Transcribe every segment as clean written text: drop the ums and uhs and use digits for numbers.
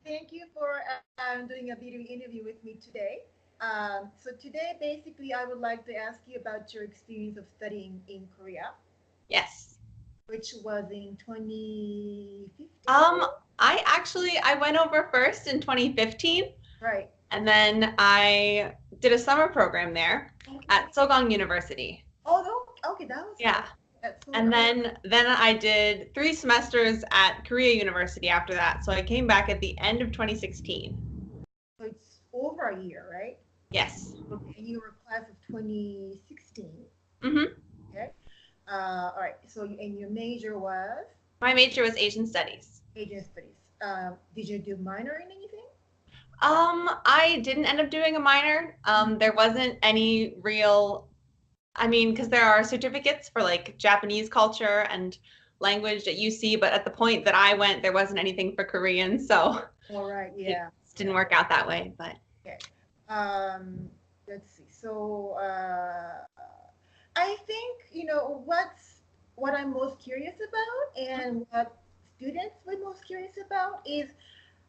Thank you for doing a video interview with me today. So today, basically, I would like to ask you about your experience of studying in Korea, Yes. which was in 2015, Um, I went over first in 2015, right? and then I did a summer program there Okay. at Sogang University. Oh, okay, that was fun. Yeah. That's so And great. then I did 3 semesters at Korea University after that. So I came back at the end of 2016. So it's over a year, right? Yes. Okay, and you were class of 2016. hmm Okay. All right. So and your major was My major was Asian Studies. Asian studies. Did you do minor in anything? I didn't end up doing a minor. There wasn't any real, I mean, because there are certificates for like Japanese culture and language at UC, but at the point that I went, there wasn't anything for Korean, so All right. it Yeah. just didn't Yeah. work out that way. But Okay. Let's see. So, I think what I'm most curious about, and what students were most curious about, is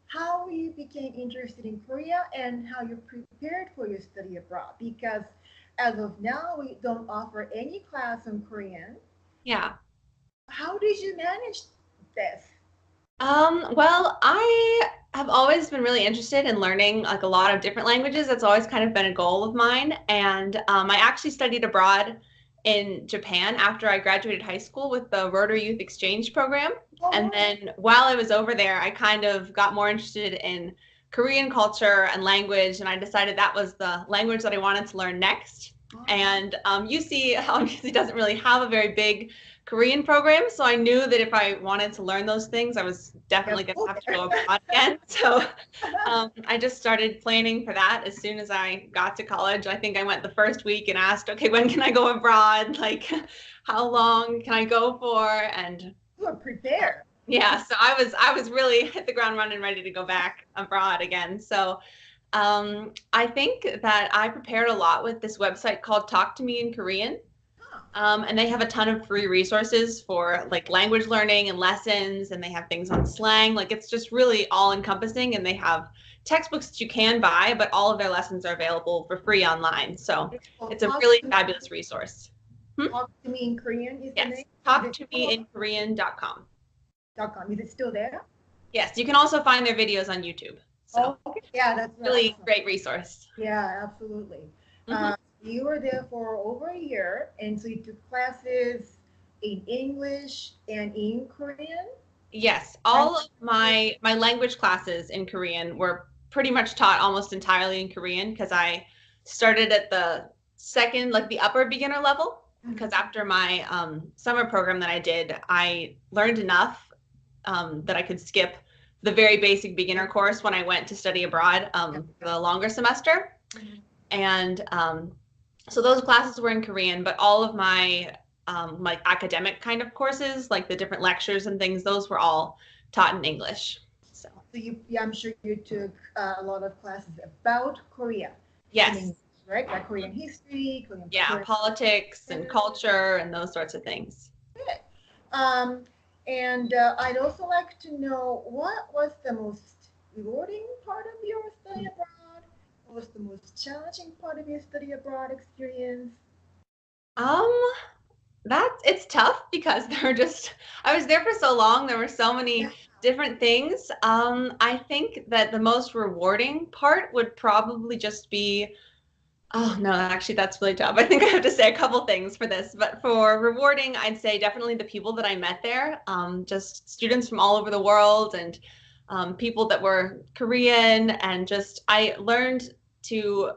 how you became interested in Korea and how you prepared for your study abroad. Because as of now, we don't offer any class on Korean. yeah. How did you manage this? Well, I have always been really interested in learning like a lot of different languages. That's always kind of been a goal of mine. And I actually studied abroad in Japan after I graduated high school with the Rotary Youth Exchange Program. Oh, And then while I was over there, I kind of got more interested in Korean culture and language, and I decided that was the language that I wanted to learn next. wow. And UC obviously doesn't really have a very big Korean program, so I knew that if I wanted to learn those things, I was You have definitely to going to go have to there. go abroad again. So I just started planning for that as soon as I got to college. I think I went the first week and asked, okay, when can I go abroad? Like, how long can I go for? And You were prepared. yeah, so I was really hit the ground running, ready to go back abroad again. So I think that I prepared a lot with this website called Talk to Me in Korean. Huh. And they have a ton of free resources for like language learning and lessons, and they have things on slang. Like it's just really all encompassing, and they have textbooks that you can buy, but all of their lessons are available for free online. So It's called it's a really fabulous resource. Hmm? Talk to Me in Korean is the name. Yes, Is it still talktomeinkorean.com. .com? Is it still there? Yes, you can also find their videos on YouTube. So Oh, okay. Yeah, that's really awesome. great resource. Yeah, absolutely. hmm You were there for over a year, and so you took classes in English and in Korean. Yes, And all of my language classes in Korean were pretty much taught almost entirely in Korean because I started at the second, like the upper beginner level. Because Mhm. after my summer program that I did, I learned enough that I could skip the very basic beginner course when I went to study abroad Yeah, for the longer semester. mhm. And so those classes were in Korean, but all of my like academic kind of courses, like the different lectures and things, those were all taught in English. So So yeah, I'm sure you took a lot of classes about Korea in yes, English, right? Like Korean history, yeah, Korean politics and culture. culture and those sorts of things. Good. Um, and I'd also like to know what was the most rewarding part of your study abroad? What was the most challenging part of your study abroad experience? Um, that's it's tough because there were just I was there for so long. There were so Yeah. many different things. I think that the most rewarding part would probably just be oh no, actually that's really tough. I think I have to say a couple things for this, but for rewarding, I'd say definitely the people that I met there, just students from all over the world and people that were Korean, and just I learned to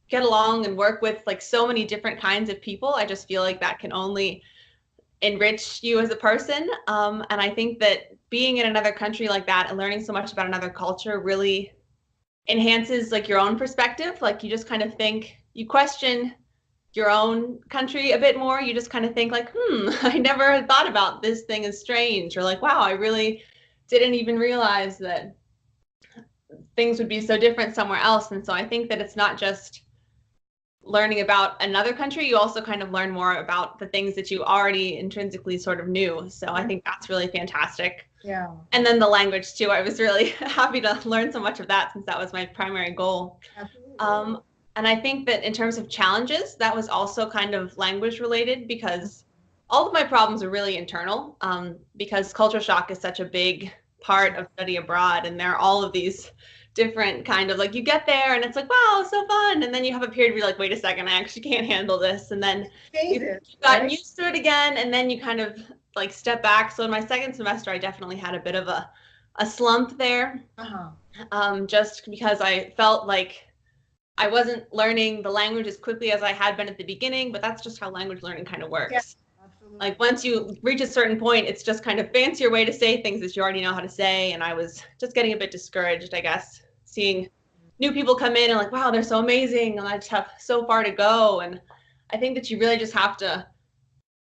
get along and work with like so many different kinds of people. I just feel like that can only enrich you as a person. And I think that being in another country like that and learning so much about another culture really enhances like your own perspective. Like you just kind of think, you question your own country a bit more. You just kind of think like, I never thought about this thing as strange, or like, wow, I really didn't even realize that things would be so different somewhere else. And so I think that it's not just learning about another country, you also kind of learn more about the things that you already intrinsically sort of knew. So I think that's really fantastic. Yeah. And then the language too. I was really happy to learn so much of that since that was my primary goal. Absolutely. And I think that in terms of challenges, that was also kind of language related because all of my problems are really internal, because culture shock is such a big part of study abroad. And there are all of these different kind of like you get there and it's like, wow, so fun. And then you have a period where you're like, wait a second, I actually can't handle this. And then you've gotten used to it again. And then you kind of like step back. So in my second semester, I definitely had a bit of a slump there, just because I felt like I wasn't learning the language as quickly as I had been at the beginning, but that's just how language learning kind of works. Yeah, absolutely. Like once you reach a certain point, it's just kind of fancier way to say things that you already know how to say. And I was just getting a bit discouraged, I guess, seeing new people come in and like, wow, they're so amazing. And I just have so far to go. And I think that you really just have to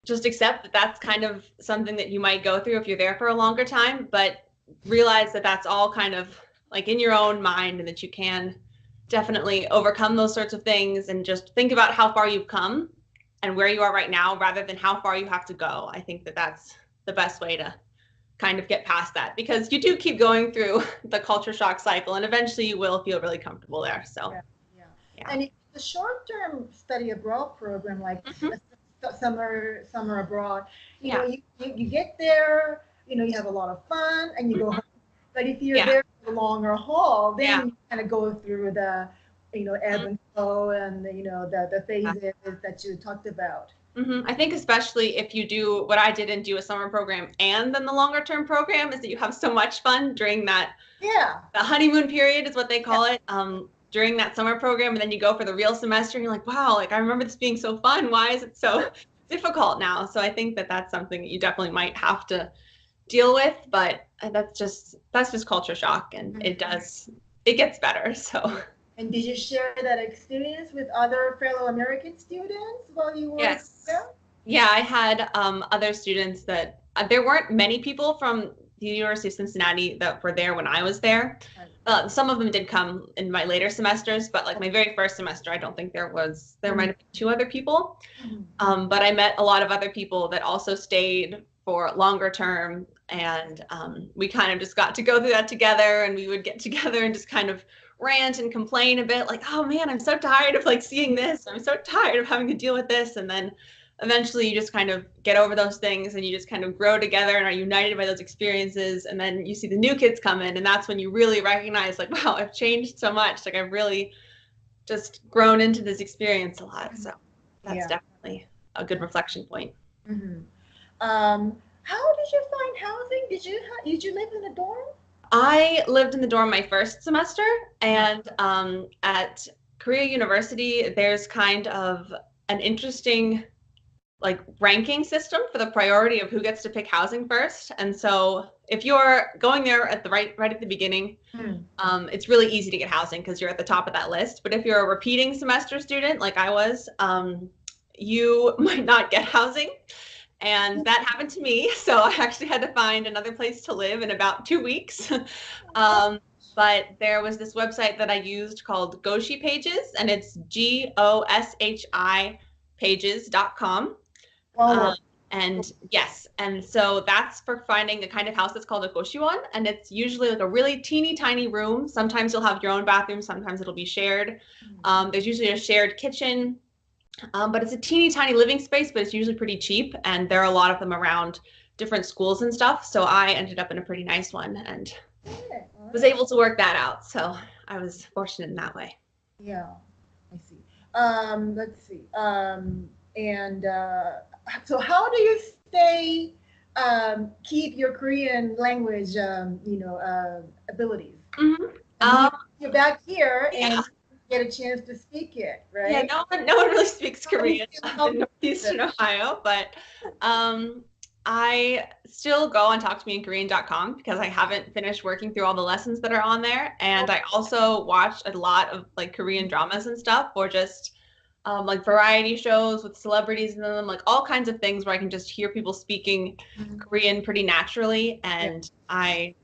just accept that that's kind of something that you might go through if you're there for a longer time, but realize that that's all kind of like in your own mind and that you can definitely overcome those sorts of things and just think about how far you've come and where you are right now rather than how far you have to go. I think that that's the best way to kind of get past that because you do keep going through the culture shock cycle and eventually you will feel really comfortable there. So, yeah. And it's a short-term study abroad program, like summer abroad. You know, you get there, you know, you have a lot of fun and you go home. But if you're there for the longer haul, then you kind of go through the, you know, ebb and flow and, you know, the phases that you talked about. I think especially if you do what I did and do a summer program and then the longer term program is that you have so much fun during that. Yeah. The honeymoon period is what they call it. During that summer program, and then you go for the real semester and you're like, wow, like I remember this being so fun. Why is it so difficult now? So I think that that's something that you definitely might have to deal with, but that's just culture shock and it gets better. So. And did you share that experience with other fellow American students while you were there? Yeah, I had other students that there weren't many people from the University of Cincinnati that were there when I was there. Some of them did come in my later semesters, but like my very first semester, I don't think there might have been 2 other people. But I met a lot of other people that also stayed for longer term. And we kind of just got to go through that together and we would get together and just kind of rant and complain a bit like, oh man, I'm so tired of like seeing this. I'm so tired of having to deal with this. And then eventually you just kind of get over those things and you just kind of grow together and are united by those experiences. And then you see the new kids come in and that's when you really recognize like, wow, I've changed so much. Like I've really just grown into this experience a lot. So that's definitely a good reflection point. How did you find housing? Did you live in a dorm? I lived in the dorm my first semester, and at Korea University, there's kind of an interesting like ranking system for the priority of who gets to pick housing first. And so if you're going there at the right at the beginning, it's really easy to get housing because you're at the top of that list. But if you're a repeating semester student like I was, you might not get housing. And that happened to me. So I actually had to find another place to live in about 2 weeks. But there was this website that I used called Goshi Pages, and it's GOSHI pages.com. And yes, and so that's for finding a kind of house that's called a goshiwon, and it's usually like a really teeny tiny room. Sometimes you'll have your own bathroom, sometimes it'll be shared. There's usually a shared kitchen. But it's a teeny tiny living space, but it's usually pretty cheap. And there are a lot of them around different schools and stuff. So I ended up in a pretty nice one and was able to work that out. So I was fortunate in that way. Yeah, I see. Let's see. So how do you keep your Korean language, abilities? You're back here and get a chance to speak it, right? Yeah, no one really speaks Korean in Northeastern Ohio, but I still go on talktomeinkorean.com because I haven't finished working through all the lessons that are on there, and I also watch a lot of like Korean dramas and stuff, or just like variety shows with celebrities in them, like all kinds of things where I can just hear people speaking Korean pretty naturally, and I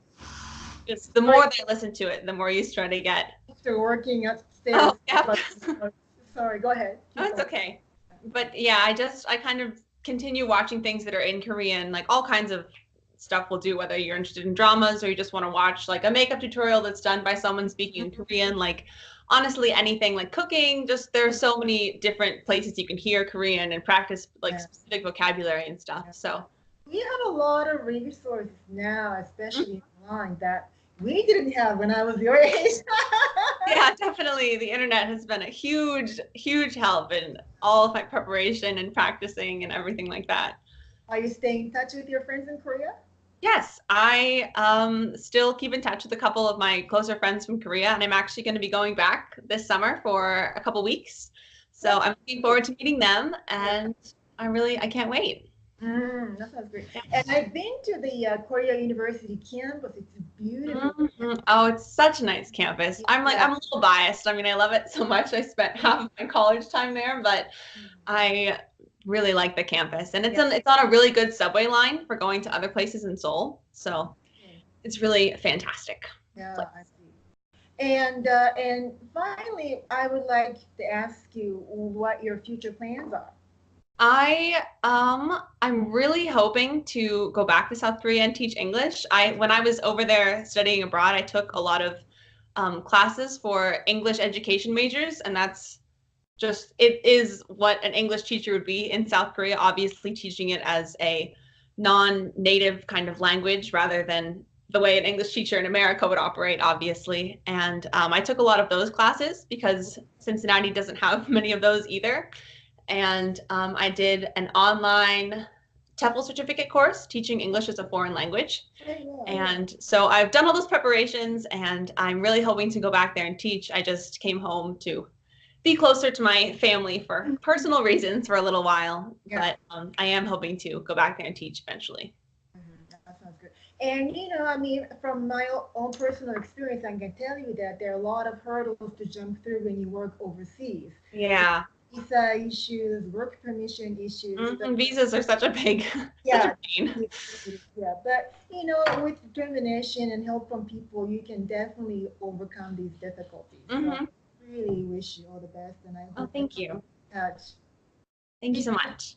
the more that I listen to it, the more used to I get. After working upstairs. Oh, yeah. Sorry, go ahead. Oh, Keep it's going. okay. But yeah, I kind of continue watching things that are in Korean, like all kinds of stuff we'll do, whether you're interested in dramas or you just want to watch like a makeup tutorial that's done by someone speaking in Korean, like honestly anything like cooking, just there are so many different places you can hear Korean and practice like Yeah. specific vocabulary and stuff. So We have a lot of resources now, especially online, that we didn't have when I was your age. yeah, definitely the internet has been a huge help in all of my preparation and practicing and everything like that. Are you staying in touch with your friends in Korea? Yes, I still keep in touch with a couple of my closer friends from Korea, and I'm actually going to be going back this summer for a couple weeks. So That's I'm looking forward to meeting them, yeah. and I can't wait. That sounds great. Yeah. And I've been to the Korea University campus. It's a beautiful Mhm. Oh, it's such a nice campus. campus. I'm a little biased. I mean, I love it so much. I spent half of my college time there, but I really like the campus, and Yeah. it's on a really good subway line for going to other places in Seoul. So it's really fantastic. Yeah, I see. And finally, I would like to ask you what your future plans are. I'm really hoping to go back to South Korea and teach English. I when I was over there studying abroad, I took a lot of classes for English education majors, and that's just it is what an English teacher would be in South Korea, obviously teaching it as a non-native kind of language rather than the way an English teacher in America would operate, obviously. And I took a lot of those classes because Cincinnati doesn't have many of those either. And I did an online TEFL certificate course teaching English as a foreign language. Oh, yeah. And so I've done all those preparations and I'm really hoping to go back there and teach. I just came home to be closer to my family for personal reasons for a little while, Yeah. but I am hoping to go back there and teach eventually. That sounds good. And I mean, from my own personal experience, I can tell you that there are a lot of hurdles to jump through when you work overseas. Yeah. Visa issues, work permission issues. But Visas are such a big, such a yeah, pain. yeah. But with determination and help from people, you can definitely overcome these difficulties. So Hmm. I really wish you all the best, and I Oh, hope that thank you. touch. Thank you It, so much.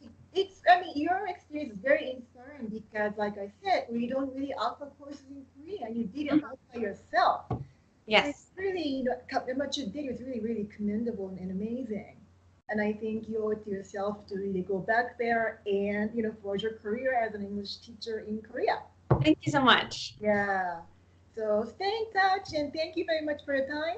I mean, your experience is very inspiring because, like I said, we don't really offer courses in Korea, and you did it Mhm. all by yourself. So it's Yes. really, what you did is really, really commendable and amazing. And I think you owe it to yourself to really go back there and, forge your career as an English teacher in Korea. Thank you so much. Yeah. So stay in touch and thank you very much for your time.